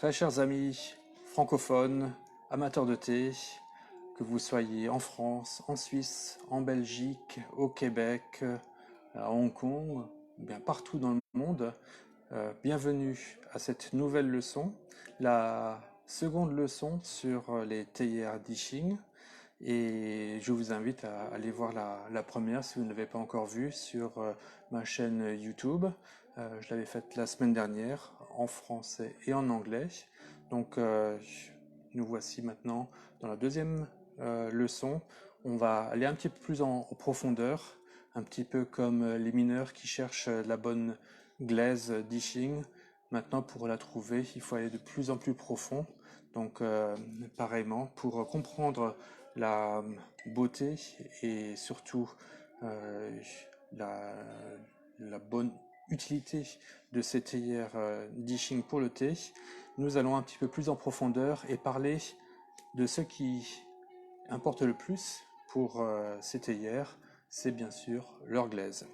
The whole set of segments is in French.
Très chers amis francophones, amateurs de thé, que vous soyez en France, en Suisse, en Belgique, au Québec, à Hong Kong, bien partout dans le monde, bienvenue à cette nouvelle leçon, la seconde leçon sur les théières d'I Ching. Et je vous invite à aller voir la première si vous ne l'avez pas encore vue sur ma chaîne YouTube. Je l'avais faite la semaine dernière en français et en anglais. Donc nous voici maintenant dans la deuxième leçon. On va aller un petit peu plus en profondeur, un petit peu comme les mineurs qui cherchent la bonne glaise d'I Ching. Maintenant, pour la trouver, il faut aller de plus en plus profond. Donc, pareillement, pour comprendre la beauté et surtout euh, la, la bonne utilité de ces théières d'I Ching pour le thé, nous allons un petit peu plus en profondeur et parler de ce qui importe le plus pour ces théières, c'est bien sûr leur glaise.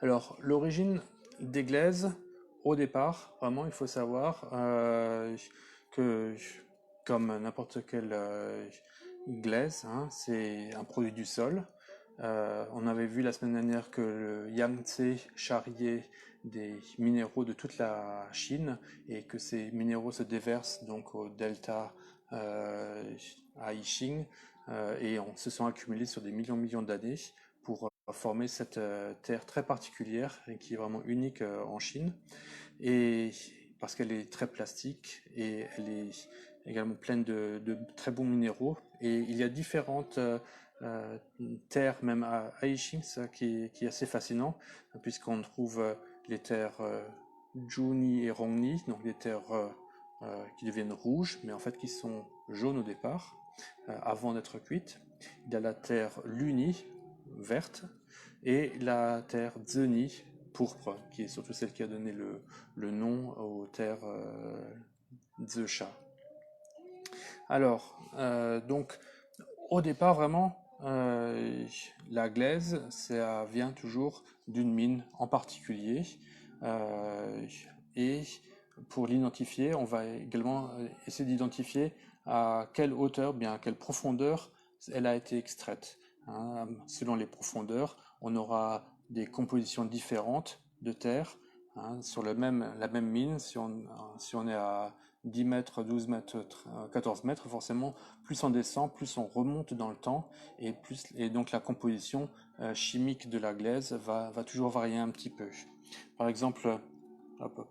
Alors, l'origine des glaises, au départ, vraiment, il faut savoir que, comme n'importe quelle glaise, hein, c'est un produit du sol. On avait vu la semaine dernière que le Yangtze charriait des minéraux de toute la Chine et que ces minéraux se déversent donc au delta à Yixing et se sont accumulés sur des millions d'années pour former cette terre très particulière et qui est vraiment unique en Chine. Et parce qu'elle est très plastique et elle est également pleine de très bons minéraux. Et il y a différentes euh, terres, même à Yixing, ça qui est assez fascinant, puisqu'on trouve les terres Zhuni et Rongni, donc des terres qui deviennent rouges, mais en fait qui sont jaunes au départ, avant d'être cuites. Il y a la terre Luni, verte, et la terre Zeni, pourpre, qui est surtout celle qui a donné le nom aux terres Zesha. Alors, donc, au départ, vraiment, la glaise, ça vient toujours d'une mine en particulier. Euh, et pour l'identifier, on va également essayer d'identifier à quelle hauteur, bien à quelle profondeur elle a été extraite. Hein. Selon les profondeurs, on aura des compositions différentes de terre. Hein, sur la même mine, si on est à 10 mètres, 12 mètres, 14 mètres, forcément, plus on descend, plus on remonte dans le temps, et donc la composition chimique de la glaise va toujours varier un petit peu. Par exemple, hop,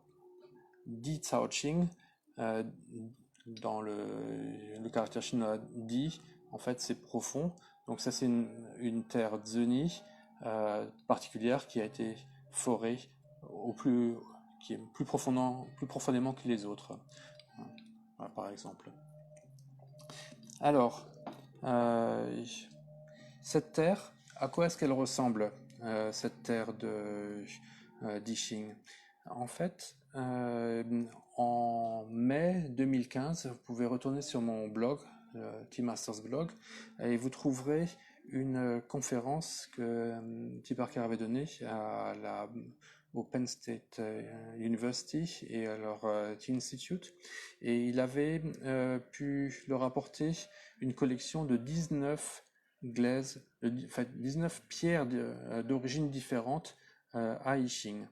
Di Caoqing, euh, dans le caractère chinois Di, en fait c'est profond, donc ça c'est une terre zeni particulière qui a été forée qui est plus profondément que les autres. Voilà, par exemple. Alors, euh, cette terre, à quoi est-ce qu'elle ressemble, cette terre d'Iching? En fait, en mai 2015, vous pouvez retourner sur mon blog, T Masters Blog, et vous trouverez une conférence que T Parker avait donnée au Penn State University et à leur Tea Institute. Et il avait pu leur apporter une collection de 19 glaises, enfin 19 pierres d'origine différente à Yixing.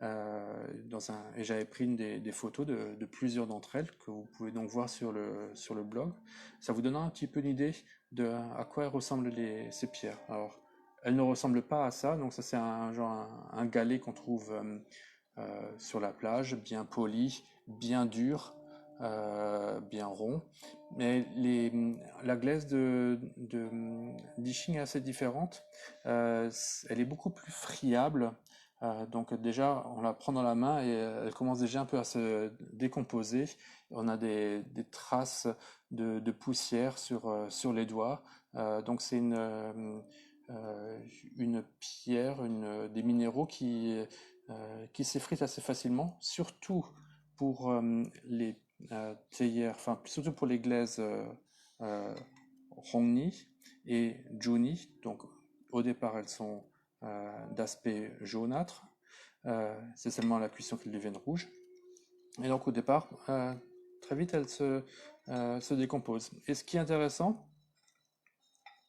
Et j'avais pris des photos de plusieurs d'entre elles que vous pouvez donc voir sur le blog. Ça vous donnera un petit peu une idée de à quoi ressemblent ces pierres. Alors, elles ne ressemblent pas à ça, donc ça c'est un galet qu'on trouve sur la plage, bien poli, bien dur, bien rond. Mais la glaise d'Iching est assez différente. Elle est beaucoup plus friable. Donc déjà, on la prend dans la main et elle commence déjà un peu à se décomposer. On a des traces de poussière sur les doigts. Donc c'est une pierre, des minéraux qui s'effritent assez facilement, surtout pour les théières, enfin surtout pour les glaises euh, Hongni et Juni. Donc au départ elles sont d'aspect jaunâtre. C'est seulement à la cuisson qu'elles deviennent rouges. Et donc au départ, très vite, elle se décompose. Et ce qui est intéressant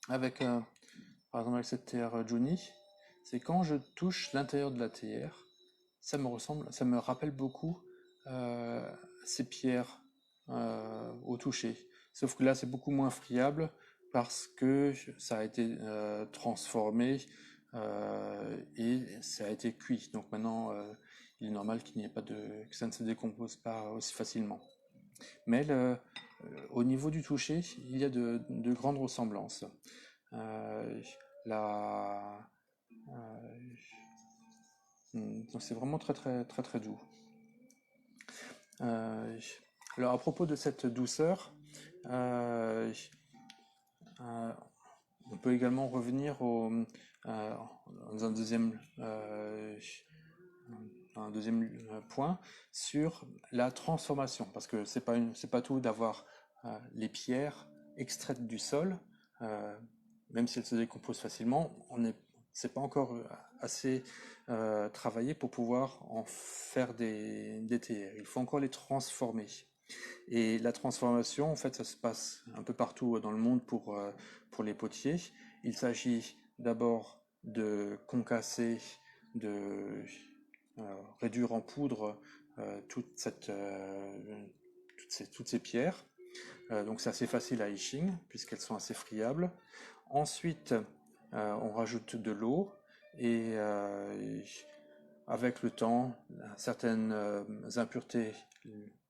avec, par exemple avec cette théière Juni, c'est quand je touche l'intérieur de la théière, ça me rappelle beaucoup euh, ces pierres au toucher. Sauf que là, c'est beaucoup moins friable parce que ça a été transformé et ça a été cuit. Donc maintenant, il est normal qu'il n'y ait pas que ça ne se décompose pas aussi facilement. Mais au niveau du toucher, il y a de grandes ressemblances. Euh, la, donc c'est vraiment très très très très doux. Euh, alors à propos de cette douceur, euh, euh, on peut également revenir dans un deuxième point sur la transformation, parce que c'est pas tout d'avoir les pierres extraites du sol, euh, même si elles se décomposent facilement, c'est pas encore assez travaillé pour pouvoir en faire des théières. Il faut encore les transformer. Et la transformation, en fait, ça se passe un peu partout dans le monde pour les potiers. Il s'agit d'abord de concasser, de réduire en poudre toutes ces pierres. Donc c'est assez facile à etching puisqu'elles sont assez friables. Ensuite, on rajoute de l'eau et avec le temps, certaines impuretés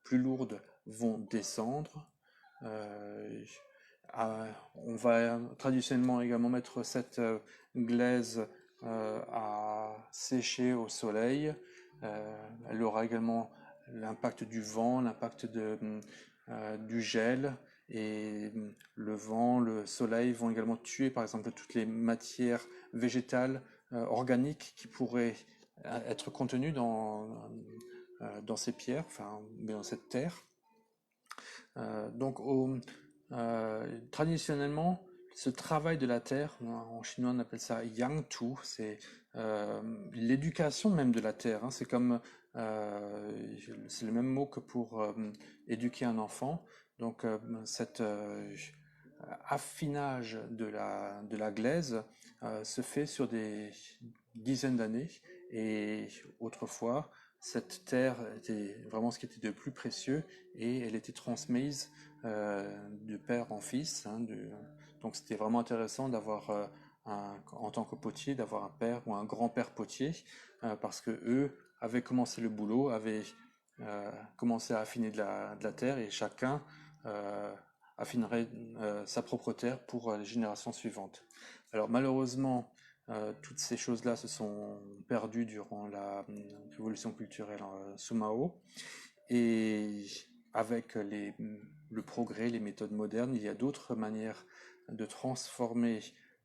plus lourdes vont descendre. Euh, on va traditionnellement également mettre cette glaise à sécher au soleil. Elle aura également l'impact du vent, l'impact du gel, et le vent, le soleil vont également tuer par exemple toutes les matières végétales organiques qui pourraient être contenues dans ces pierres, enfin dans cette terre. Donc traditionnellement, ce travail de la terre, en chinois on appelle ça Yangtu, c'est l'éducation même de la terre, hein. C'est le même mot que pour éduquer un enfant. Donc cet affinage de la glaise se fait sur des dizaines d'années. Et autrefois, cette terre était vraiment ce qui était de plus précieux et elle était transmise de père en fils, hein. Donc c'était vraiment intéressant d'avoir en tant que potier, d'avoir un père ou un grand-père potier, parce que eux avaient commencé le boulot, avaient commencé à affiner de la terre, et chacun euh, affinerait sa propre terre pour les générations suivantes. Alors malheureusement, toutes ces choses-là se sont perdues durant la révolution culturelle sous Mao, et avec le progrès, les méthodes modernes, il y a d'autres manières de transformer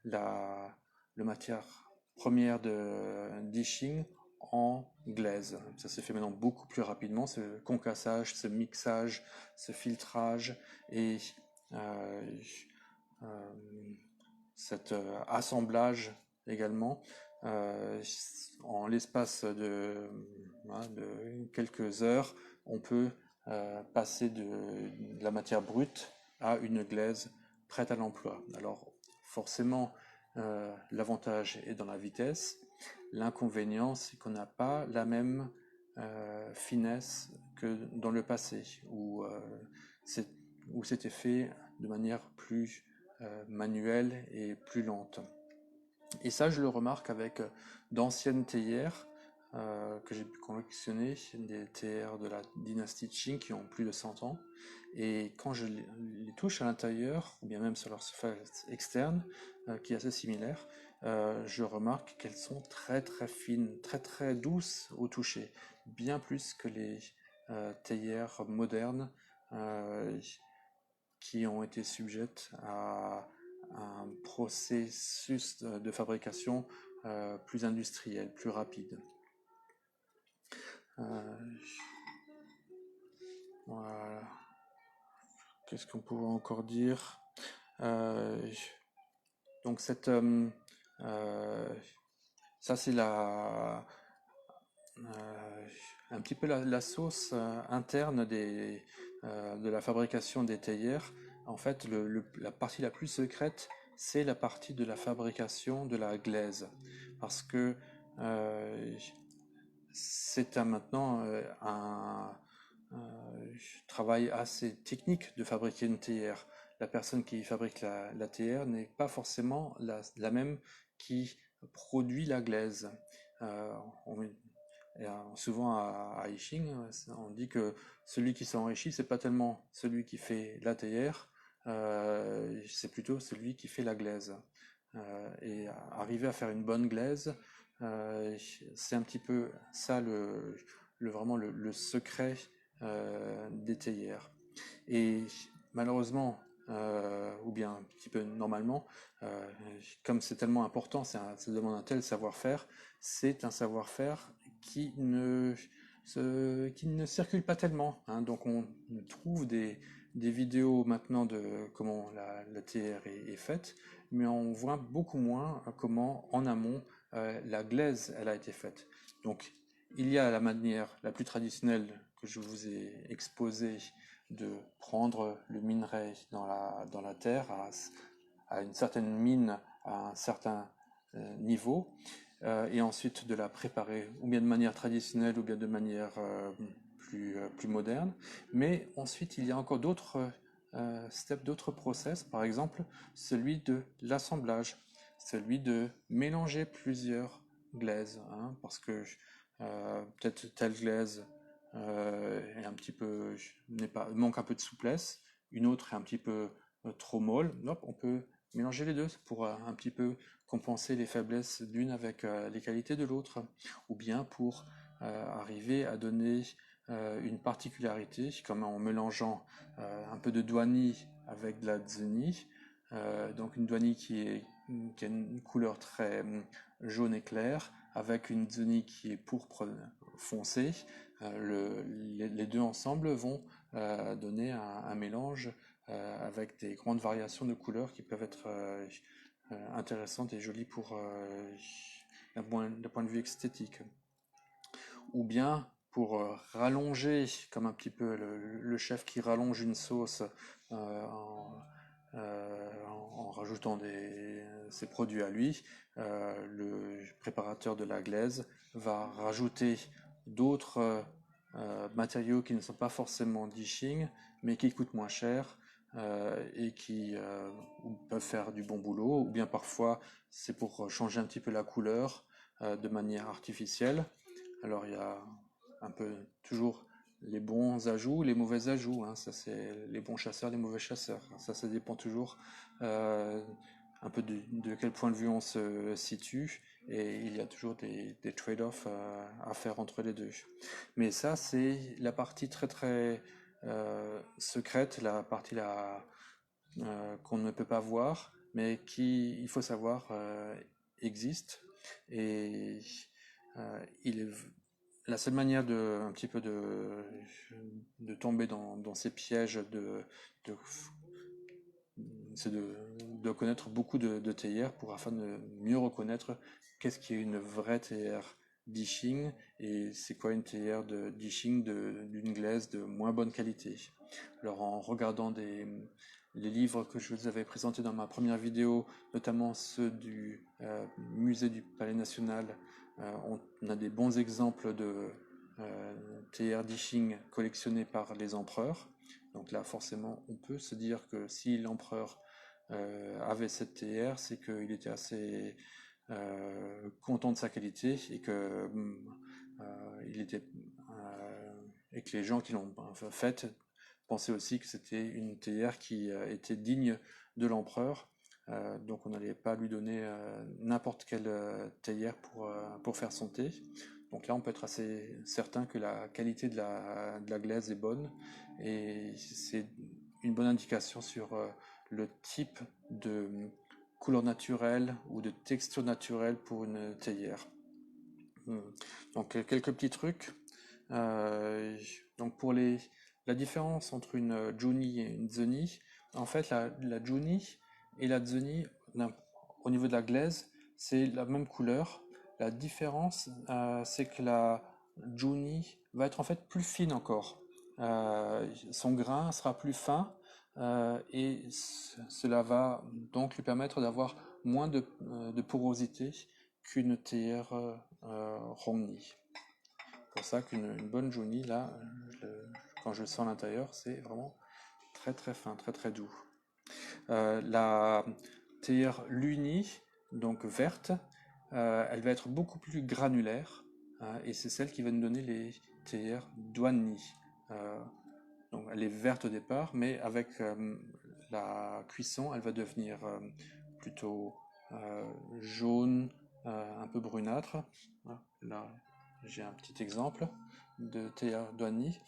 la, la matière première de d'Iching en glaise. Ça se fait maintenant beaucoup plus rapidement, ce concassage, ce mixage, ce filtrage et euh, euh, cet assemblage également. En l'espace de quelques heures, on peut passer de la matière brute à une glaise prête à l'emploi. Alors forcément, l'avantage est dans la vitesse. L'inconvénient, c'est qu'on n'a pas la même finesse que dans le passé, c'est- où c'était fait de manière plus manuelle et plus lente. Et ça, je le remarque avec d'anciennes théières que j'ai pu collectionner, des théières de la dynastie Qing qui ont plus de 100 ans. Et quand je les touche à l'intérieur, ou bien même sur leur surface externe, qui est assez similaire, je remarque qu'elles sont très très fines, très très douces au toucher, bien plus que les théières modernes euh, qui ont été sujettes à un processus de fabrication plus industriel, plus rapide. Euh, voilà. Qu'est-ce qu'on pourrait encore dire? Euh, donc euh, ça c'est un petit peu la sauce interne de la fabrication des théières. En fait, la partie la plus secrète, c'est la partie de la fabrication de la glaise. Parce que euh, c'est maintenant travail assez technique de fabriquer une théière. La personne qui fabrique la théière n'est pas forcément la même qui produit la glaise. Euh, on, Souvent à Ishing, on dit que celui qui s'enrichit, c'est pas tellement celui qui fait la théière, c'est plutôt celui qui fait la glaise. Et arriver à faire une bonne glaise, euh, c'est un petit peu ça vraiment le secret des théières. Et malheureusement, ou bien un petit peu normalement, euh, comme c'est tellement important, ça demande un tel savoir-faire, c'est un savoir-faire qui ne circule pas tellement, hein. Donc on trouve des vidéos maintenant de comment la TR est faite, mais on voit beaucoup moins comment en amont la glaise elle a été faite. Donc il y a la manière la plus traditionnelle que je vous ai exposée de prendre le minerai dans la terre à une certaine mine, à un certain niveau, et ensuite de la préparer, ou bien de manière traditionnelle, ou bien de manière plus moderne. Mais ensuite, il y a encore d'autres steps, d'autres process, par exemple celui de l'assemblage, celui de mélanger plusieurs glaises, hein, parce que peut-être telle glaise est un petit peu, manque un peu de souplesse, une autre est un petit peu trop molle. Hop, on peut mélanger les deux pour un petit peu compenser les faiblesses d'une avec les qualités de l'autre, ou bien pour arriver à donner une particularité, comme en mélangeant un peu de douani avec de la dzeni, donc une douani qui a une couleur très jaune et claire, avec une dzeni qui est pourpre foncé. Les deux ensemble vont donner un mélange avec des grandes variations de couleurs qui peuvent être intéressantes et jolies pour d'un point de vue esthétique. Ou bien pour rallonger, comme un petit peu le chef qui rallonge une sauce en, en rajoutant ses produits à lui, le préparateur de la glaise va rajouter d'autres matériaux qui ne sont pas forcément dishing, mais qui coûtent moins cher et qui peuvent faire du bon boulot, ou bien parfois c'est pour changer un petit peu la couleur de manière artificielle. Alors il y a un peu toujours les bons ajouts, les mauvais ajouts, hein. Ça c'est les bons chasseurs, les mauvais chasseurs. Ça dépend toujours euh, un peu de quel point de vue on se situe, et il y a toujours des trade-offs à faire entre les deux. Mais ça c'est la partie très très secrète, la partie qu'on ne peut pas voir, mais qui, il faut savoir, existe. Et il est la seule manière un petit peu de tomber dans ces pièges de c'est de connaître beaucoup de théières pour afin de mieux reconnaître qu'est-ce qui est une vraie théière d'Ishing et c'est quoi une théière d'Ishing d'une glaise de moins bonne qualité. Alors en regardant les livres que je vous avais présentés dans ma première vidéo, notamment ceux du musée du Palais National, on a des bons exemples de théières d'Ishing collectionnés par les empereurs. Donc là, forcément, on peut se dire que si l'empereur avait cette théière, c'est qu'il était assez content de sa qualité et que il était et que les gens qui l'ont faite pensaient aussi que c'était une théière qui était digne de l'empereur. Donc on n'allait pas lui donner n'importe quelle théière pour faire son thé. Donc là, on peut être assez certain que la qualité de la glaise est bonne et c'est une bonne indication sur le type de couleur naturelle ou de texture naturelle pour une théière. Donc quelques petits trucs. Euh, donc pour la différence entre une Juni et une Zeni, en fait la Juni et la Zeni, au niveau de la glaise, c'est la même couleur. La différence, c'est que la Juni va être en fait plus fine encore. Son grain sera plus fin et cela va donc lui permettre d'avoir moins de porosité qu'une théière Rongni. C'est pour ça qu'une bonne Juni, là, quand je le sens à l'intérieur, c'est vraiment très très fin, très très doux. La théière Luni, donc verte, elle va être beaucoup plus granulaire et c'est celle qui va nous donner les théières Duanni. Donc elle est verte au départ, mais avec la cuisson, elle va devenir plutôt jaune, un peu brunâtre. Là, j'ai un petit exemple de théière Duanni.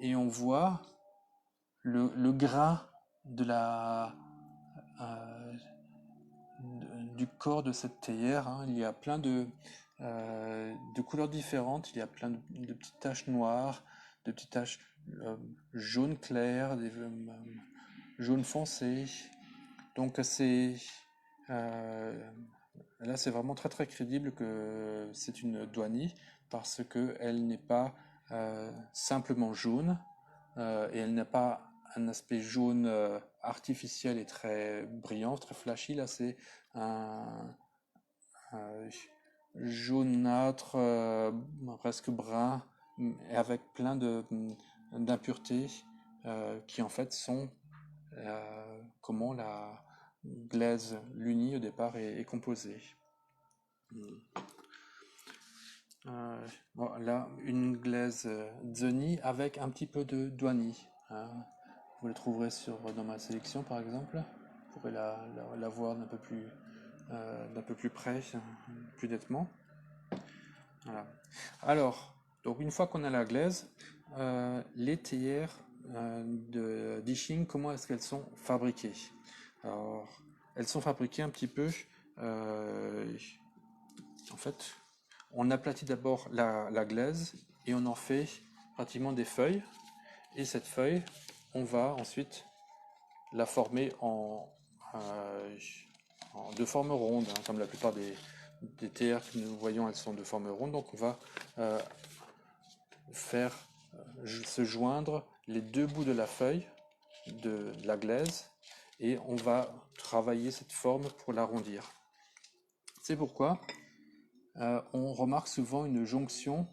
Et on voit le gras de euh, du corps de cette théière. Hein. Il y a plein de couleurs différentes. Il y a plein de petites taches noires, de petites taches jaune clair, des jaune foncé. Donc là c'est vraiment très très crédible que c'est une Duanni parce que elle n'est pas simplement jaune et elle n'a pas un aspect jaune artificiel et très brillant, très flashy. Là c'est un, un jaunâtre presque brun et avec plein d'impuretés qui en fait sont comment la glaise Luni au départ est composée. Bon, là, une glaise Zoni avec un petit peu de Douani. Hein. Vous la trouverez dans ma sélection par exemple. Vous pourrez la voir d'un peu plus près, plus nettement. Voilà. Alors, donc une fois qu'on a la glaise, les théières de Dishing, comment est-ce qu'elles sont fabriquées? Alors, elles sont fabriquées un petit peu. En fait, on aplatit d'abord la glaise et on en fait pratiquement des feuilles. Et cette feuille, on va ensuite la former de forme ronde, hein, comme la plupart des théières que nous voyons, elles sont de forme ronde. Donc on va faire se joindre les deux bouts de la feuille de la glaise et on va travailler cette forme pour l'arrondir. C'est pourquoi on remarque souvent une jonction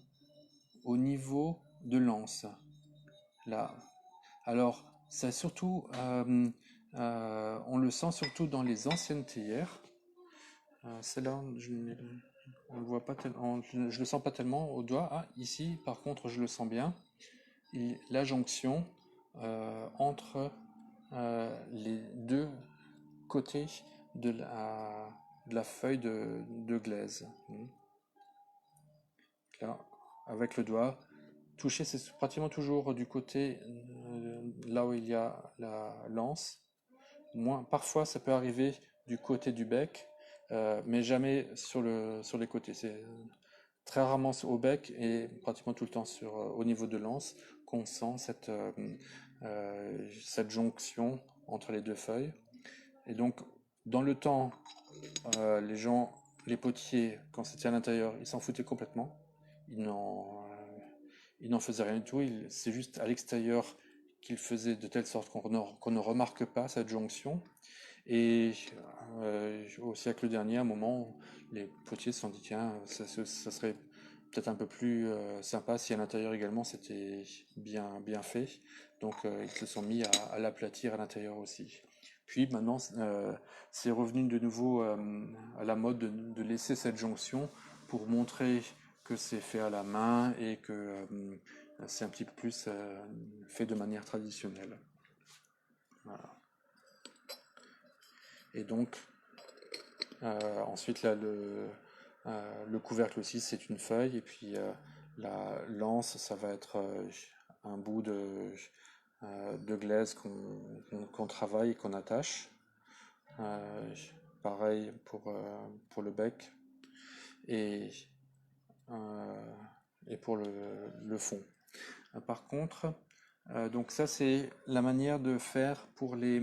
au niveau de l'anse. Là. Alors, c'est surtout, on le sent surtout dans les anciennes théières. Celle-là, on le voit pas tellement, je le sens pas tellement au doigt. Ah, ici, par contre, je le sens bien. Et la jonction entre les deux côtés de la feuille de glaise. Là, avec le doigt, toucher, c'est pratiquement toujours du côté là où il y a la lance. Parfois, ça peut arriver du côté du bec, mais jamais sur les côtés. C'est très rarement au bec et pratiquement tout le temps au niveau de l'anse qu'on sent cette jonction entre les deux feuilles. Et donc, dans le temps, les potiers, quand c'était à l'intérieur, ils s'en foutaient complètement. Ils n'en faisaient rien du tout. C'est juste à l'extérieur qu'ils faisaient de telle sorte qu'on ne remarque pas cette jonction. Et au siècle dernier, à un moment, les potiers se sont dit, tiens, ça serait peut-être un peu plus sympa si à l'intérieur également c'était bien, bien fait. Donc ils se sont mis à l'aplatir à l'intérieur aussi. Puis maintenant, c'est revenu de nouveau à la mode de laisser cette jonction pour montrer que c'est fait à la main et que c'est un petit peu plus fait de manière traditionnelle. Voilà. Et donc, ensuite, là, le couvercle aussi, c'est une feuille. Et puis, la lance, ça va être un bout de glaise qu'on travaille et qu'on attache. Pareil pour le bec et, et pour le fond. Par contre, donc ça c'est la manière de faire pour les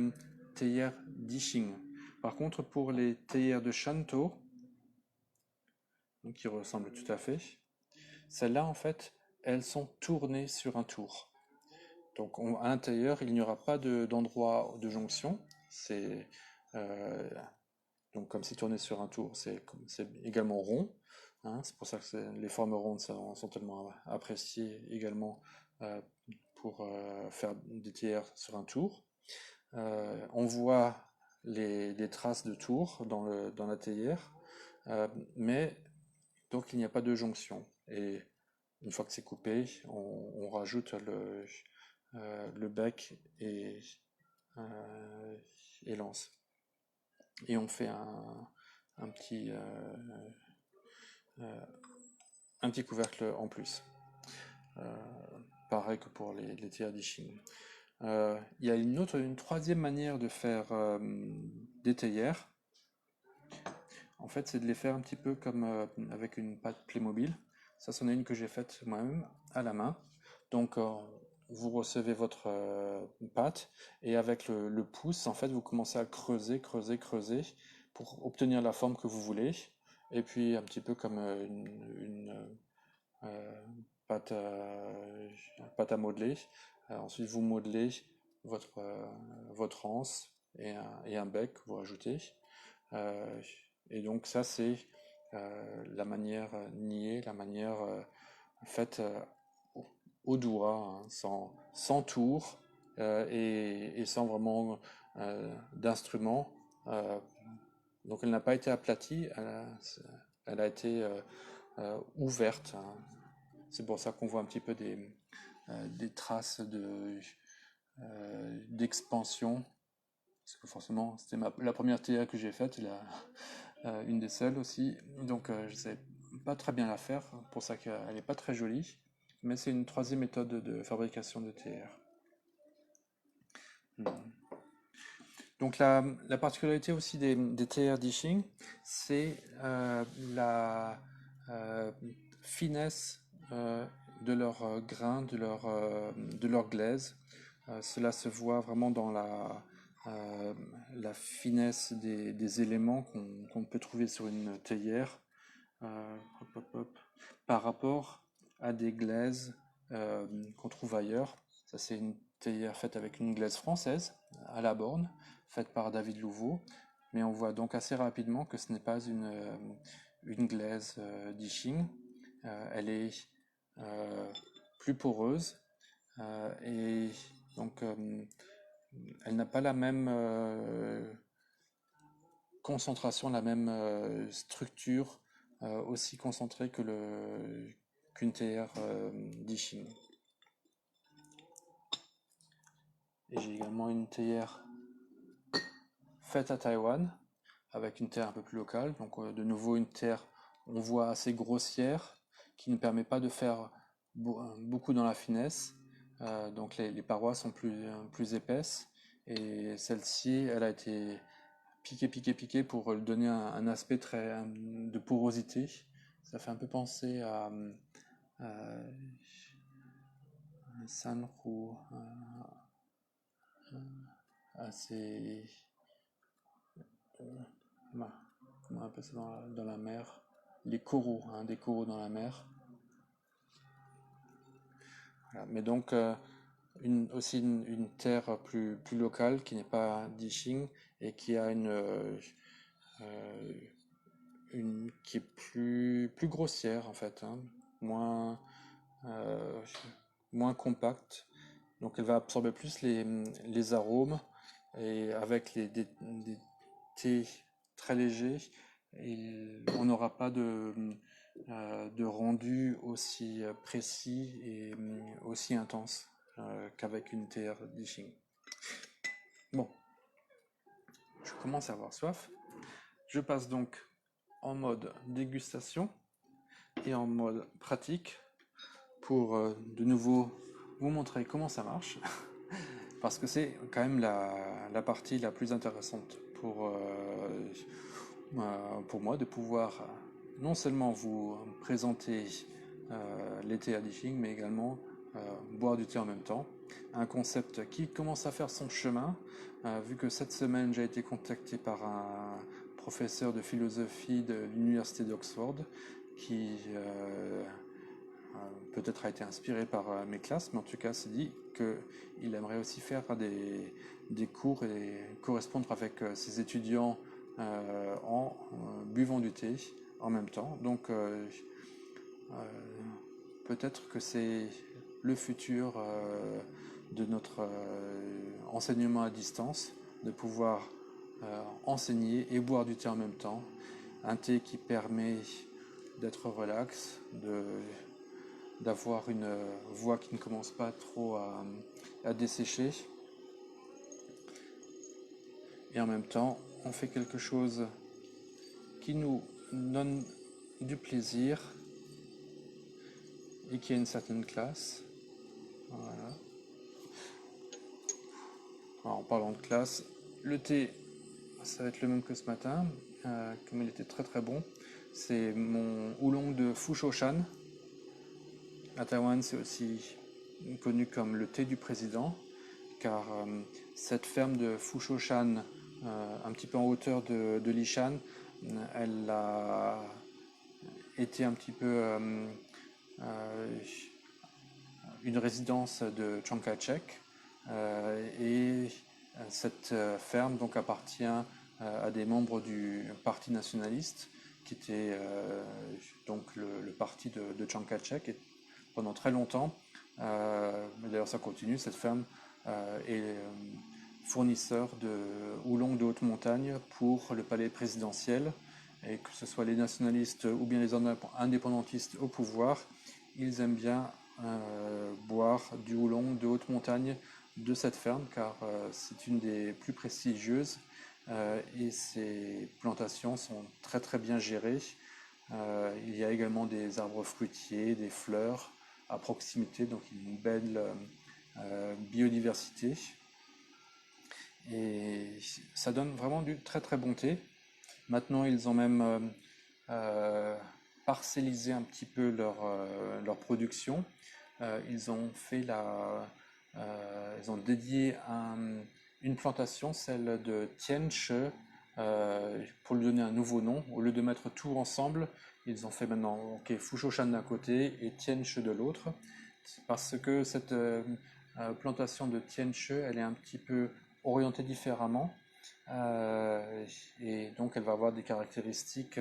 théières d'Iching. Par contre, pour les théières de Shanto, qui ressemblent tout à fait, celles-là en fait, elles sont tournées sur un tour. Donc à l'intérieur, il n'y aura pas d'endroit de jonction. C'est euh, donc comme c'est tourné sur un tour, c'est également rond. Hein. C'est pour ça que les formes rondes sont tellement appréciées également euh, pour faire des théières sur un tour. On voit les traces de tour dans la théière, mais donc il n'y a pas de jonction. Et une fois que c'est coupé, on rajoute le bec euh, et l'anse. Et on fait un petit, euh, un petit couvercle en plus. Euh, Pareil que pour les théières d'Iching. Il y a une troisième manière de faire des théières. En fait, c'est de les faire un petit peu comme avec une pâte Playmobil. Ça, c'en est une que j'ai faite moi-même à la main. Donc, vous recevez votre pâte et avec le pouce, en fait, vous commencez à creuser, creuser, creuser pour obtenir la forme que vous voulez. Et puis, un petit peu comme euh, pâte, pâte à modeler. Ensuite, vous modelez votre anse et un bec, vous rajoutez. Euh, et donc ça, c'est la manière niée, la manière faite au doigt, hein, sans tour et sans vraiment d'instrument. Euh, donc elle n'a pas été aplatie, elle a été ouverte, hein. C'est pour ça qu'on voit un petit peu des traces d'expansion. Parce que forcément, c'était la première théière que j'ai faite, une des seules aussi. Donc je ne sais pas très bien la faire, pour ça qu'elle n'est pas très jolie. Mais c'est une troisième méthode de fabrication de théière. Donc la particularité aussi des théières d'Iching, c'est la euh, finesse de leurs grains, de leur glaise. Cela se voit vraiment dans la finesse des éléments qu'on peut trouver sur une théière hop, hop, hop, par rapport à des glaises qu'on trouve ailleurs. Ça, c'est une théière faite avec une glaise française à la borne, faite par David Louveau. Mais on voit donc assez rapidement que ce n'est pas une glaise d'Iching. Elle est plus poreuse et donc elle n'a pas la même concentration, la même structure aussi concentrée qu'une théière d'Iching. Et j'ai également une théière faite à Taïwan, avec une terre un peu plus locale. Donc de nouveau une terre, on voit assez grossière, qui ne permet pas de faire beaucoup dans la finesse. Donc les parois sont plus épaisses. Et celle-ci, elle a été piquée, piquée, piquée pour lui donner un aspect de porosité. Ça fait un peu penser à Sanru, à ces... comment on appelle ça dans la mer? Les coraux, hein, des coraux dans la mer. Voilà. Mais donc, aussi une terre plus locale qui n'est pas d'Iching et qui a qui est plus grossière en fait, hein, moins, euh, moins compacte. Donc elle va absorber plus les arômes et avec des thés très légers, on n'aura pas de rendu aussi précis et aussi intense qu'avec une théière d'Iching. Bon, je commence à avoir soif. Je passe donc en mode dégustation et en mode pratique pour de nouveau vous montrer comment ça marche. Parce que c'est quand même la partie la plus intéressante pour moi de pouvoir non seulement vous présenter les thés à Dishing, mais également boire du thé en même temps. Un concept qui commence à faire son chemin, vu que cette semaine j'ai été contacté par un professeur de philosophie de l'université d'Oxford qui peut-être a été inspiré par mes classes, mais en tout cas s'est dit qu'il aimerait aussi faire des cours et correspondre avec ses étudiants en buvant du thé en même temps. Donc peut-être que c'est le futur de notre enseignement à distance, de pouvoir enseigner et boire du thé en même temps. Un thé qui permet d'être relax, d'avoir une voix qui ne commence pas trop à dessécher. Et en même temps, on fait quelque chose qui nous donne du plaisir et qui a une certaine classe. Voilà. Alors, en parlant de classe, le thé, ça va être le même que ce matin, comme il était très très bon. C'est mon oolong de Fushoshan. À Taïwan, c'est aussi connu comme le thé du président, car cette ferme de Fushoshan, un petit peu en hauteur de Lishan, elle a été un petit peu une résidence de Chiang Kai-shek, et cette ferme donc appartient à des membres du parti nationaliste, qui était donc le parti de Chiang Kai-shek, et pendant très longtemps, d'ailleurs ça continue, cette ferme est fournisseur de houlong de haute montagne pour le palais présidentiel, et que ce soit les nationalistes ou bien les indépendantistes au pouvoir, ils aiment bien boire du houlong de haute montagne de cette ferme, car c'est une des plus prestigieuses et ces plantations sont très très bien gérées. Il y a également des arbres fruitiers, des fleurs à proximité, donc une belle biodiversité. Et ça donne vraiment du très très bon thé. Maintenant, ils ont même parcellisé un petit peu leur production. Ils ont fait ils ont dédié une plantation, celle de Tianche, pour lui donner un nouveau nom. Au lieu de mettre tout ensemble, ils ont fait maintenant Fushoshan d'un côté et Tianche de l'autre, parce que cette plantation de Tianche, elle est un petit peu orientée différemment. Et donc elle va avoir des caractéristiques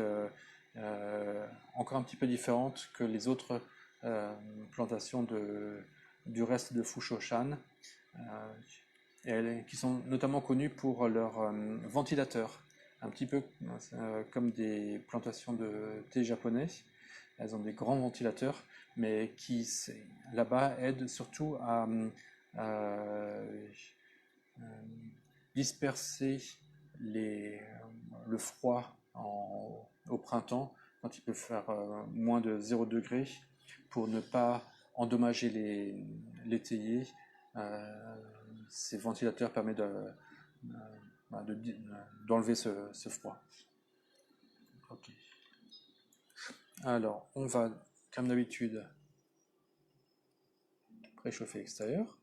encore un petit peu différentes que les autres plantations du reste de Fushoshan, qui sont notamment connues pour leurs ventilateurs, un petit peu comme des plantations de thé japonais. Elles ont des grands ventilateurs, mais qui là-bas aident surtout à disperser le froid au printemps, quand il peut faire moins de 0 degré, pour ne pas endommager les théiers. Ces ventilateurs permettent d'enlever ce froid. Ok. Alors, on va, comme d'habitude, préchauffer l'extérieur,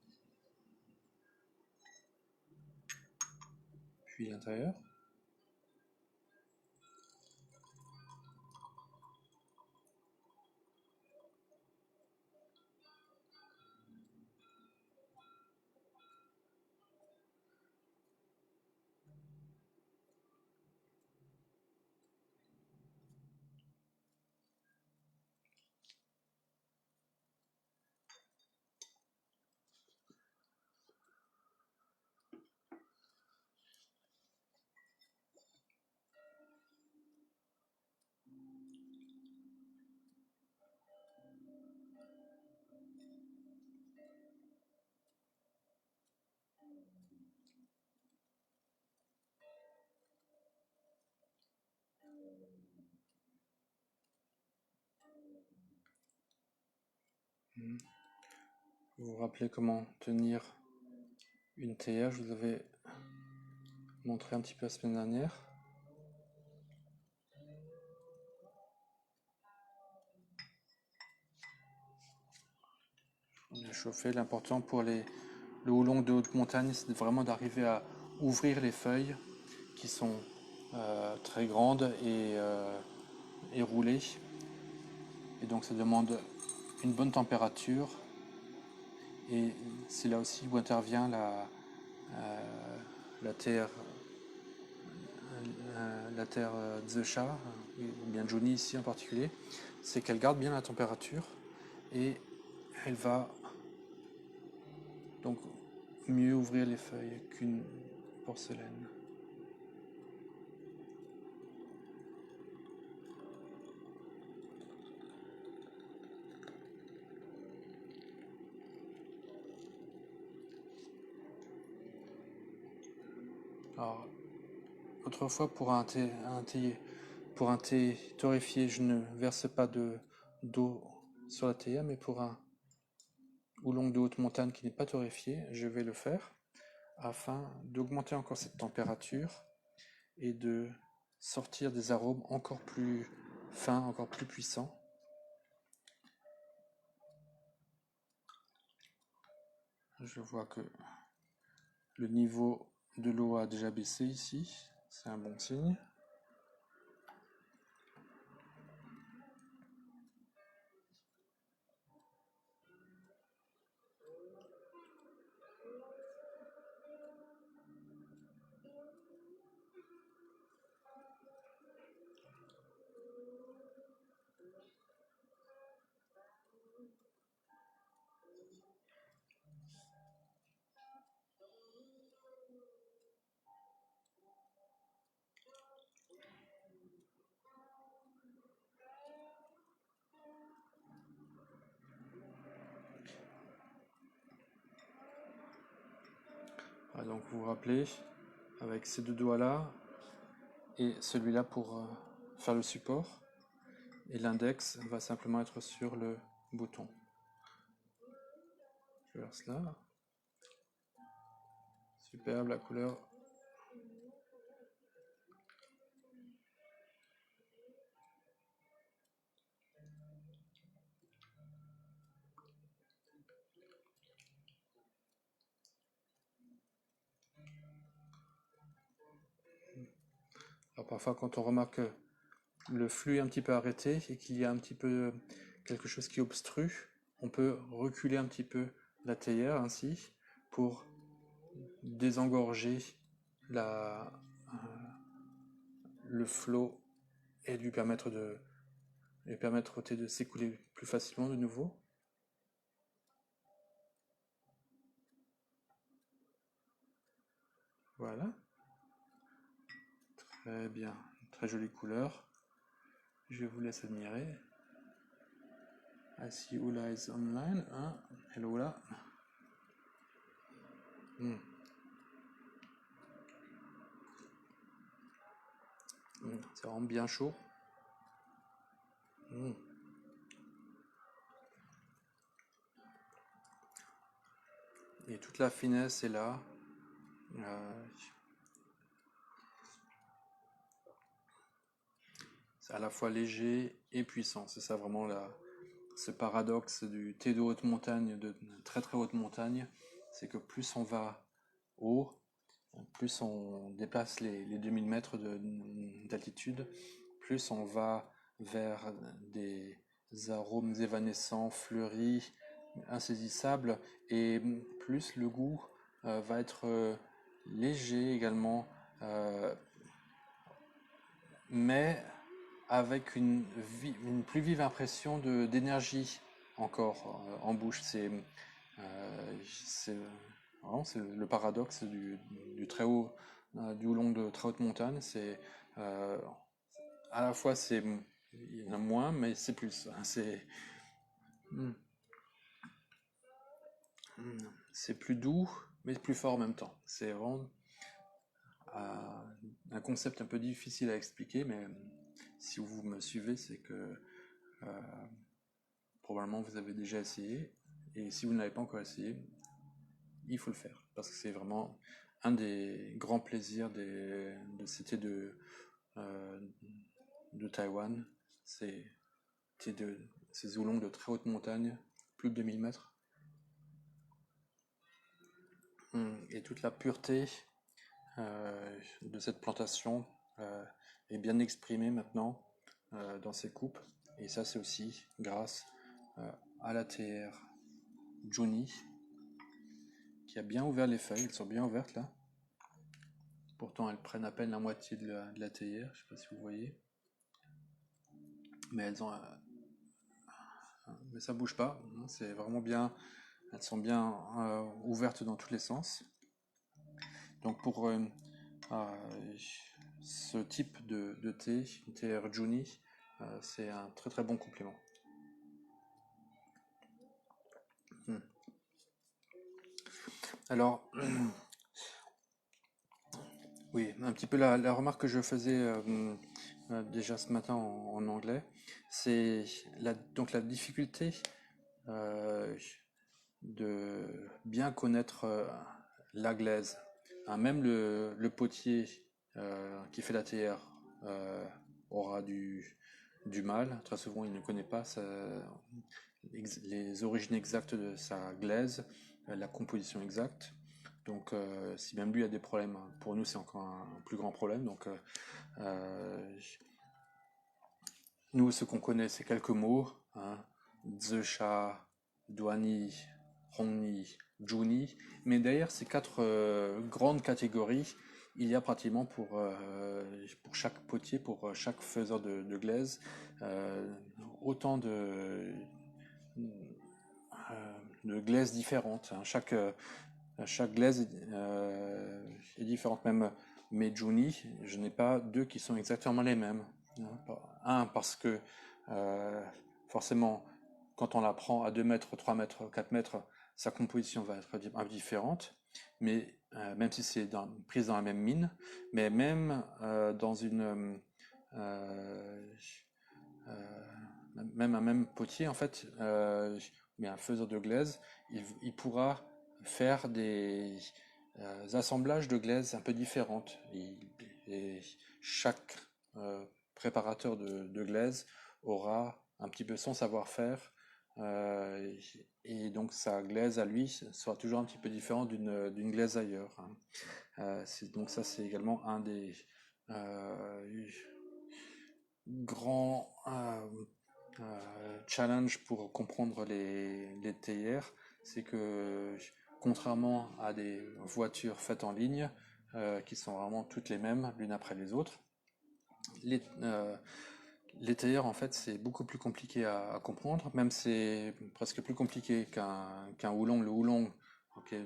puis l'intérieur. Vous vous rappelez comment tenir une théière? Je vous avais montré un petit peu la semaine dernière. On a chauffé. L'important pour le houlong de haute montagne, c'est vraiment d'arriver à ouvrir les feuilles qui sont très grandes et roulées. Et donc ça demande une bonne température, et c'est là aussi où intervient la terre, la terre Zesha, ou bien Johnny ici en particulier, c'est qu'elle garde bien la température et elle va donc mieux ouvrir les feuilles qu'une porcelaine. Alors, autrefois, pour un thé torréfié, je ne verse pas d'eau sur la théière, mais pour un oolong de haute montagne qui n'est pas torréfié, je vais le faire afin d'augmenter encore cette température et de sortir des arômes encore plus fins, encore plus puissants. Je vois que le niveau de l'eau a déjà baissé ici, c'est un bon signe. Ah, donc vous vous rappelez, avec ces deux doigts-là et celui-là pour faire le support, et l'index va simplement être sur le bouton. Je verse là. Superbe la couleur. Alors parfois quand on remarque que le flux est un petit peu arrêté et qu'il y a un petit peu quelque chose qui obstrue, on peut reculer un petit peu la théière ainsi pour désengorger la, le flot et lui permettre au thé de s'écouler plus facilement de nouveau. Voilà. Très bien. Très jolie couleur. Je vous laisse admirer. I see Oula is online. Hein. Hello Oula. C'est vraiment bien chaud. Et toute la finesse est là. C'est à la fois léger et puissant. C'est ça vraiment ce paradoxe du thé de haute montagne, de très très haute montagne. C'est que plus on va haut, plus on dépasse les 2000 mètres d'altitude, plus on va vers des arômes évanescents, fleuris, insaisissables, et plus le goût va être léger également, mais avec une plus vive impression d'énergie encore en bouche. C'est le paradoxe du très haut, du oolong de très haute montagne. C'est à la fois il y en a moins, mais c'est plus. Hmm, c'est plus doux, mais plus fort en même temps. C'est vraiment un concept un peu difficile à expliquer, mais si vous me suivez, c'est que probablement vous avez déjà essayé, et si vous ne l'avez pas encore essayé, il faut le faire, parce que c'est vraiment un des grands plaisirs de ces thés de Taïwan, c'est ces oolongs de très haute montagne, plus de 2000 mètres, et toute la pureté de cette plantation est bien exprimée maintenant dans ces coupes, et ça c'est aussi grâce à la théière Juni, qui a bien ouvert les feuilles, elles sont bien ouvertes là. Pourtant, elles prennent à peine la moitié de la théière, je ne sais pas si vous voyez. Mais elles ont, mais ça bouge pas, c'est vraiment bien, elles sont bien ouvertes dans tous les sens. Donc pour ce type de thé, une théière Juni, c'est un très très bon complément. Hmm. Alors, oui, un petit peu la remarque que je faisais déjà ce matin en anglais, c'est donc la difficulté euh, de bien connaître la glaise. Hein, même le potier qui fait la théière aura du mal. Très souvent, il ne connaît pas les origines exactes de sa glaise, la composition exacte. Donc, si même lui a des problèmes, pour nous, c'est encore un plus grand problème. Donc, nous, ce qu'on connaît, c'est quelques mots, hein. Zesha, Duani, Hongni, Juni. Mais derrière ces quatre grandes catégories, il y a pratiquement pour chaque potier, pour chaque faiseur de glaise, autant de glaises différentes, hein. Chaque glaise est différente. Même mes Juni, je n'ai pas deux qui sont exactement les mêmes. Un, parce que forcément, quand on la prend à 2 mètres, 3 mètres, 4 mètres, sa composition va être un peu différente. Mais même si c'est prise dans la même mine, mais même dans euh, euh, même un même potier, en fait, mais un faiseur de glaise, il pourra faire des assemblages de glaise un peu différentes. Et chaque préparateur de glaise aura un petit peu son savoir-faire. Et donc sa glaise à lui sera toujours un petit peu différente d'une glaise ailleurs, hein. Donc ça c'est également un des grands challenge pour comprendre les théières, c'est que contrairement à des voitures faites en ligne, qui sont vraiment toutes les mêmes l'une après les autres, les, euh, les théières en fait c'est beaucoup plus compliqué à comprendre, même c'est presque plus compliqué qu'un houlong. Le houlong, okay,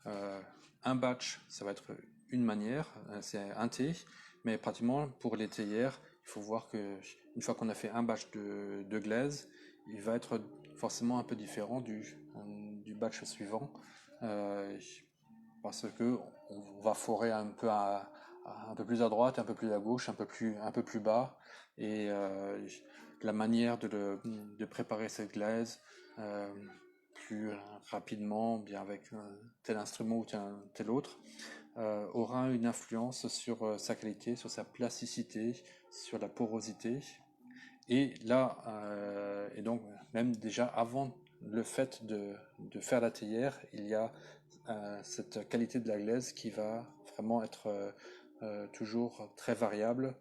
euh, un batch ça va être une manière, c'est un thé, mais pratiquement pour les théières, il faut voir que une fois qu'on a fait un batch de glaise, il va être forcément un peu différent du batch suivant, euh, parce que on va forer un peu plus à droite, un peu plus à gauche, un peu plus bas, et la manière de préparer cette glaise euh, plus rapidement, bien avec tel instrument ou tel autre, aura une influence sur sa qualité, sur sa plasticité, sur la porosité. Et là, et donc même déjà avant le fait de faire la théière, il y a cette qualité de la glaise qui va vraiment être toujours très variable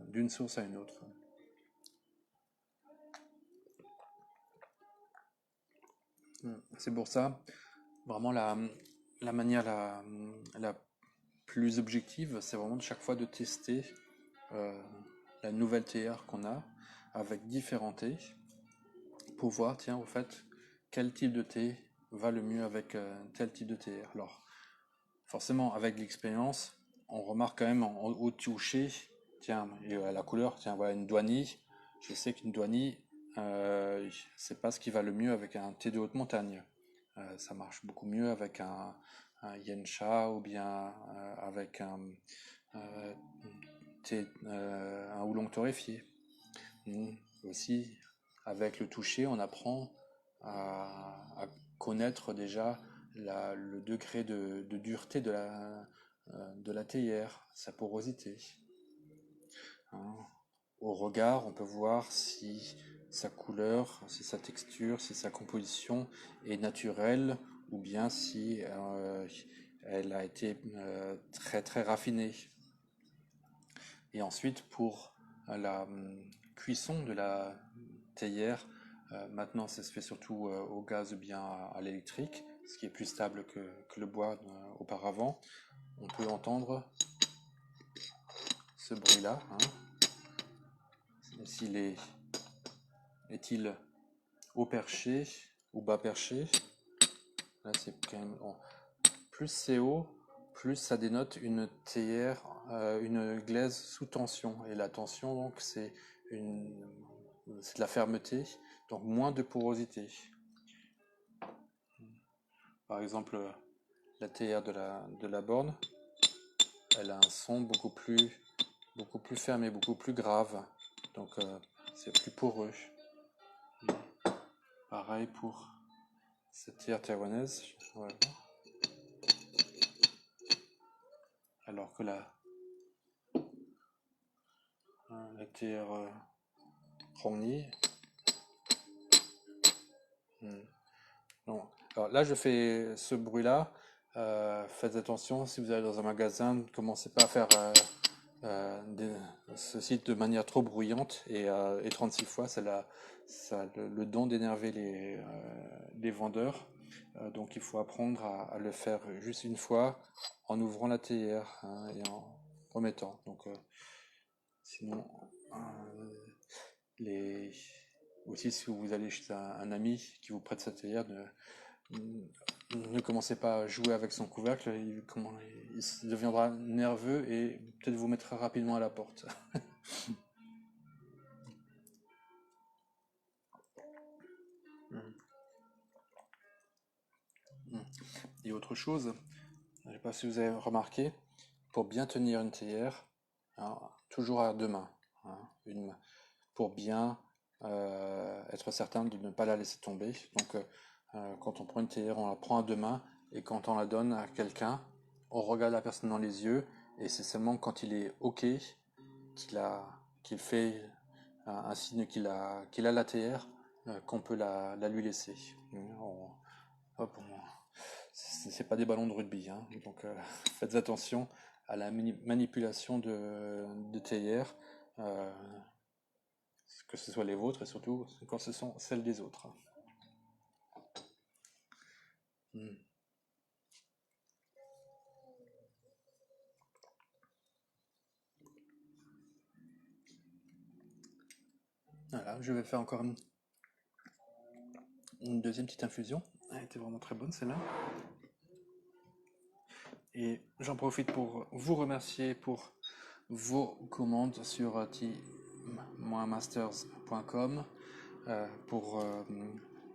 d'une source à une autre. C'est pour ça, vraiment la manière la plus objective, c'est vraiment de chaque fois de tester euh, la nouvelle théière qu'on a avec différents thés pour voir, tiens, au fait, quel type de thé va le mieux avec tel type de théière. Alors, forcément, avec l'expérience, on remarque quand même au toucher, tiens, et à la couleur, tiens, voilà une douanie. Je sais qu'une douanie, c'est pas ce qui va le mieux avec un thé de haute montagne. Ça marche beaucoup mieux avec un Yencha ou bien avec euh, un oolong torréfié. Aussi, avec le toucher, on apprend à connaître déjà le degré de dureté de la théière, sa porosité, hein. Au regard, on peut voir si sa couleur, si sa texture, si sa composition est naturelle ou bien si elle a été très très raffinée. Et ensuite, pour la cuisson de la théière, Maintenant, ça se fait surtout au gaz ou bien à l'électrique, ce qui est plus stable que le bois auparavant. On peut entendre ce bruit-là, hein. S'il est-il haut perché ou bas perché? Là, c'est quand même plus c'est haut, plus ça dénote une théière, une glaise sous tension. Et la tension, donc, c'est de la fermeté, donc moins de porosité. Par exemple, la théière de la borne, elle a un son beaucoup plus fermé, beaucoup plus grave. Donc, c'est plus poreux. Pareil pour cette théière taïwanaise. Voilà. Alors que la théière Rongni. Non. Alors là, je fais ce bruit-là. Faites attention, si vous allez dans un magasin, ne commencez pas à faire ceci de manière trop bruyante et 36 fois, ça a le don d'énerver les vendeurs. Donc il faut apprendre à le faire juste une fois en ouvrant la théière, hein, et en remettant. Donc sinon, les... aussi si vous allez chez un ami qui vous prête sa théière, ne commencez pas à jouer avec son couvercle, il deviendra nerveux et peut-être vous mettra rapidement à la porte. Et autre chose, je ne sais pas si vous avez remarqué, pour bien tenir une théière, hein, toujours à deux mains, hein, une main, pour bien être certain de ne pas la laisser tomber. Donc quand on prend une théière, on la prend à deux mains, et quand on la donne à quelqu'un, on regarde la personne dans les yeux, et c'est seulement quand il est OK qu'il fait un signe qu'il a la théière, qu'on peut la lui laisser. Hop, c'est pas des ballons de rugby, hein. Donc faites attention à la manipulation de théières, euh, que ce soit les vôtres et surtout quand ce sont celles des autres. Hmm. Voilà, je vais faire encore une deuxième petite infusion. Elle était vraiment très bonne celle-là. Et j'en profite pour vous remercier pour vos commandes sur t-masters.com, pour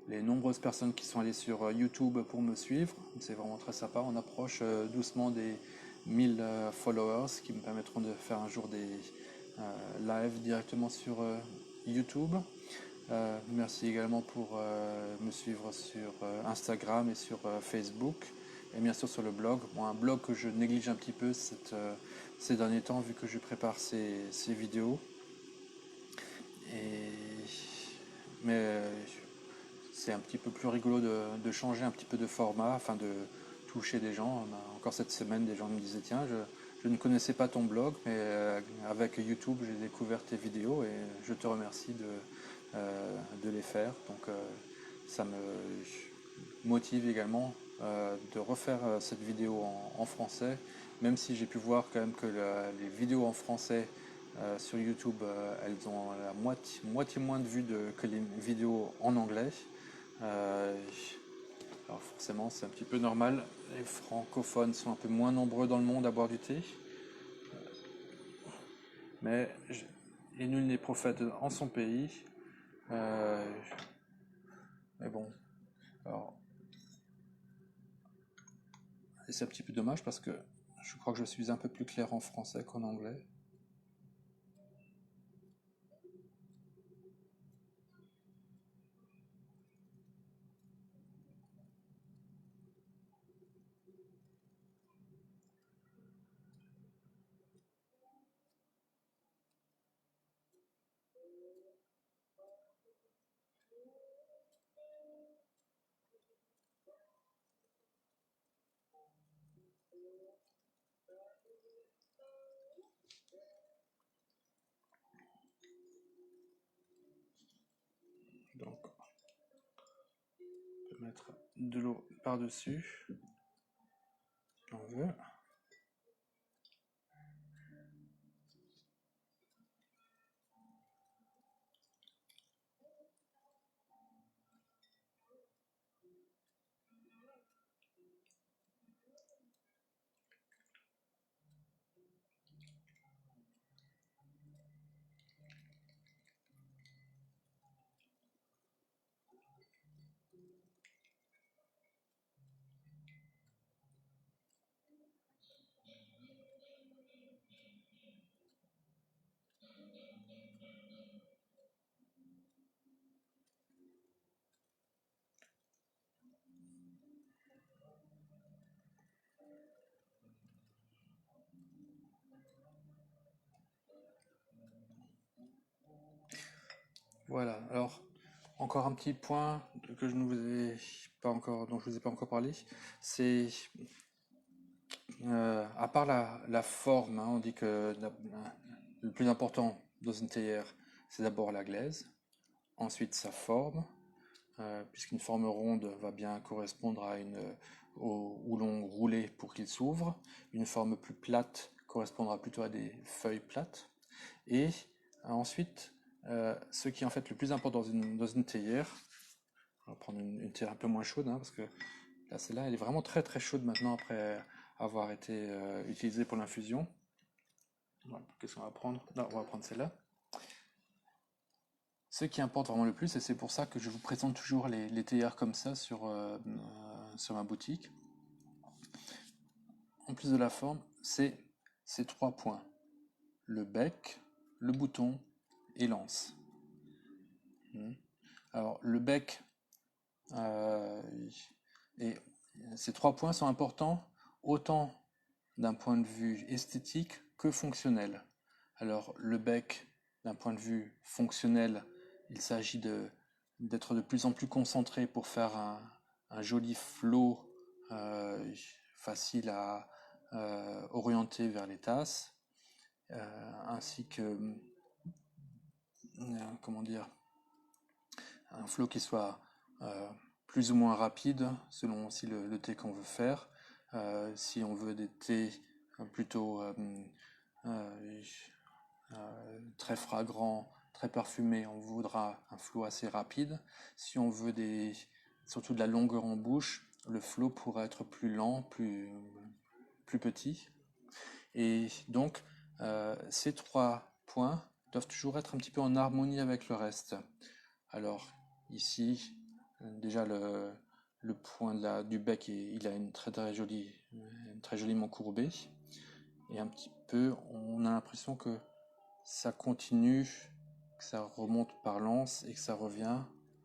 les nombreuses personnes qui sont allées sur YouTube pour me suivre. C'est vraiment très sympa. On approche doucement des 1000 followers qui me permettront de faire un jour des lives directement sur YouTube. Merci également pour me suivre sur Instagram et sur Facebook, et bien sûr sur le blog. Bon, un blog que je néglige un petit peu ces derniers temps vu que je prépare ces vidéos. Et... Mais c'est un petit peu plus rigolo de changer un petit peu de format, afin de toucher des gens. Encore cette semaine, des gens me disaient tiens, je ne connaissais pas ton blog, mais avec YouTube, j'ai découvert tes vidéos et je te remercie de les faire. Donc ça me motive également de refaire cette vidéo en français, même si j'ai pu voir quand même que les vidéos en français sur YouTube, elles ont la moitié moins de vues que les vidéos en anglais. Euh, alors forcément, c'est un petit peu normal. Les francophones sont un peu moins nombreux dans le monde à boire du thé. Mais et nul n'est prophète en son pays. Euh, mais bon, alors, et c'est un petit peu dommage parce que je crois que je suis un peu plus clair en français qu'en anglais. mettre de l'eau par-dessus, si on veut. Voilà, alors encore un petit point que je ne vous ai pas encore, dont je vous ai pas encore parlé, c'est à part la forme, hein, on dit que le plus important dans une théière, c'est d'abord la glaise, ensuite sa forme, puisqu'une forme ronde va bien correspondre à au houlon roulé pour qu'il s'ouvre, une forme plus plate correspondra plutôt à des feuilles plates, et ensuite, ce qui est en fait le plus important dans une théière, on va prendre une théière un peu moins chaude, hein, parce que là, celle-là, elle est vraiment très très chaude maintenant après avoir été utilisée pour l'infusion. Voilà, qu'est-ce qu'on va prendre? Non, on va prendre celle-là. Ce qui importe vraiment le plus, et c'est pour ça que je vous présente toujours les théières comme ça sur ma boutique, en plus de la forme, c'est ces 3 points. Le bec, le bouton et l'anse. Alors, le bec, euh, et ces 3 points sont importants autant d'un point de vue esthétique que fonctionnel. Alors, le bec, d'un point de vue fonctionnel, il s'agit d'être de plus en plus concentré pour faire un joli flot euh, facile à orienter vers les tasses, ainsi que, comment dire, un flot qui soit euh, plus ou moins rapide selon aussi le thé qu'on veut faire. Si on veut des thés plutôt très fragrants, très parfumés, on voudra un flot assez rapide. Si on veut surtout de la longueur en bouche, le flot pourra être plus lent, plus petit. Et donc, ces 3 points doivent toujours être un petit peu en harmonie avec le reste. Alors, ici, déjà le point du bec, il a une très joliment courbée. Et un petit peu, on a l'impression que ça continue, que ça remonte par l'anse et que ça revient.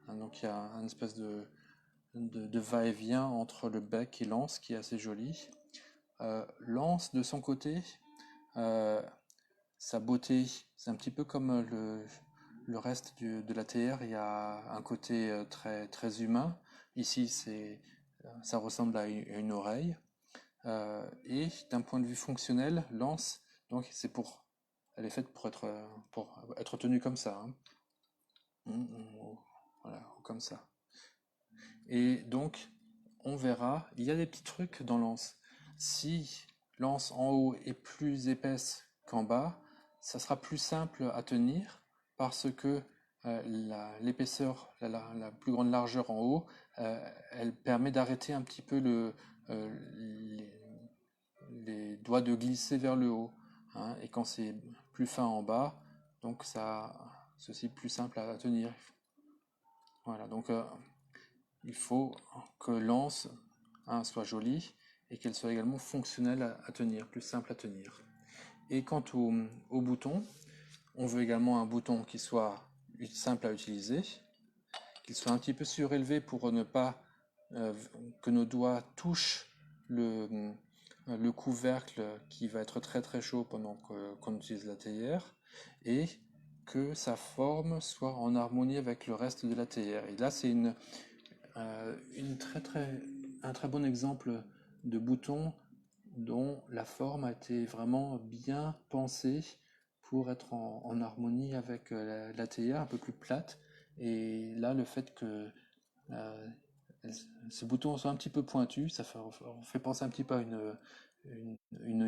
Donc il y a une espèce de va-et-vient entre le bec et l'anse qui est assez joli. L'anse, de son côté, euh, sa beauté, c'est un petit peu comme le reste de la théière. Il y a un côté très, très humain. Ici, ça ressemble à une oreille. Et d'un point de vue fonctionnel, l'anse, donc elle est faite pour être tenue comme ça, hein. Voilà, comme ça. Et donc, on verra, il y a des petits trucs dans l'anse. Si l'anse en haut est plus épaisse qu'en bas, ça sera plus simple à tenir parce que l'épaisseur, la plus grande largeur en haut, elle permet d'arrêter un petit peu les, les doigts de glisser vers le haut, hein. Et quand c'est plus fin en bas, donc ceci plus simple à tenir. Voilà, donc il faut que l'anse, hein, soit jolie et qu'elle soit également fonctionnelle à tenir, plus simple à tenir. Et quant au bouton, on veut également un bouton qui soit simple à utiliser, qu'il soit un petit peu surélevé pour ne pas que nos doigts touchent le couvercle qui va être très très chaud pendant qu'on utilise la théière, et que sa forme soit en harmonie avec le reste de la théière. Et là, c'est un très bon exemple de bouton dont la forme a été vraiment bien pensée pour être en harmonie avec la théière un peu plus plate. Et là, le fait que ces boutons sont un petit peu pointus, on fait penser un petit peu à une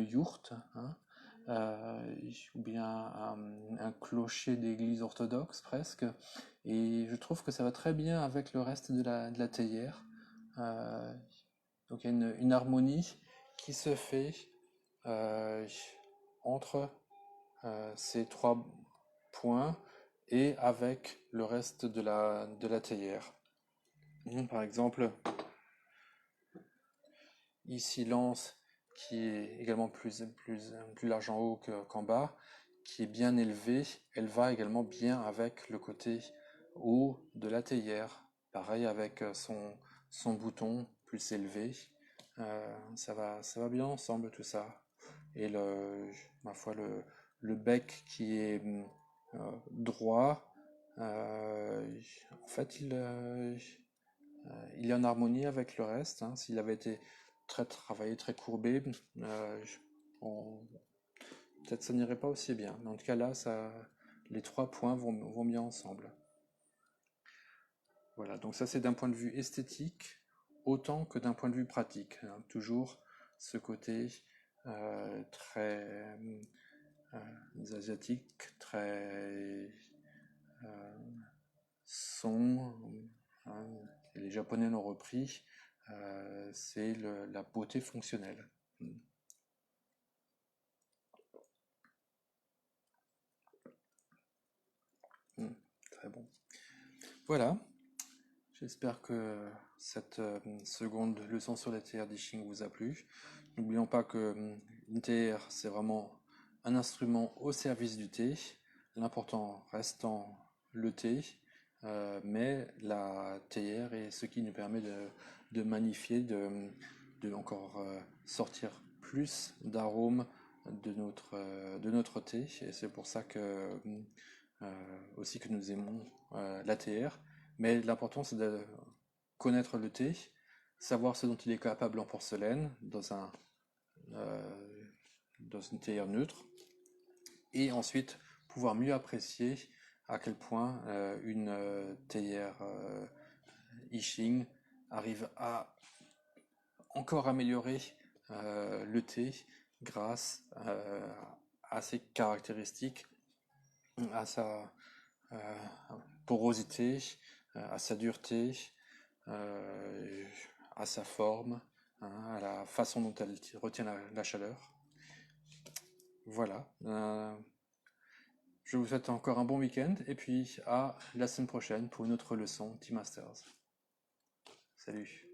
yourte, hein, ou bien à un clocher d'église orthodoxe presque. Et je trouve que ça va très bien avec le reste de la théière. Euh, donc il y a une harmonie qui se fait euh, entre ces trois points et avec le reste de la théière. Par exemple, ici l'anse qui est également plus large en haut qu'en bas, qui est bien élevée, elle va également bien avec le côté haut de la théière. Pareil avec son bouton plus élevé. Ça va bien ensemble tout ça. Et ma foi, le bec qui est droit, en fait, il est en harmonie avec le reste, hein. S'il avait été très travaillé, très courbé, on- peut-être ça n'irait pas aussi bien. Mais en tout cas là, les trois points vont bien ensemble. Voilà, donc ça c'est d'un point de vue esthétique autant que d'un point de vue pratique, hein. Toujours ce côté très asiatique, très son, hein, les Japonais l'ont repris, c'est la beauté fonctionnelle. Mm. Mm. Très bon. Voilà, j'espère que cette seconde leçon sur la TR Dishing vous a plu. N'oublions pas que une TR, c'est vraiment un instrument au service du thé, l'important restant le thé, mais la théière est ce qui nous permet de magnifier, de encore sortir plus d'arômes de notre thé, et c'est pour ça que aussi que nous aimons la TR. Mais l'important c'est de connaître le thé, savoir ce dont il est capable en porcelaine euh, dans une théière neutre, et ensuite pouvoir mieux apprécier à quel point une théière I Ching arrive à encore améliorer le thé grâce à ses caractéristiques, à sa euh, porosité, à sa dureté, euh, à sa forme, hein, à la façon dont elle retient la chaleur. Voilà. Je vous souhaite encore un bon week-end et puis à la semaine prochaine pour une autre leçon Tea Masters. Salut.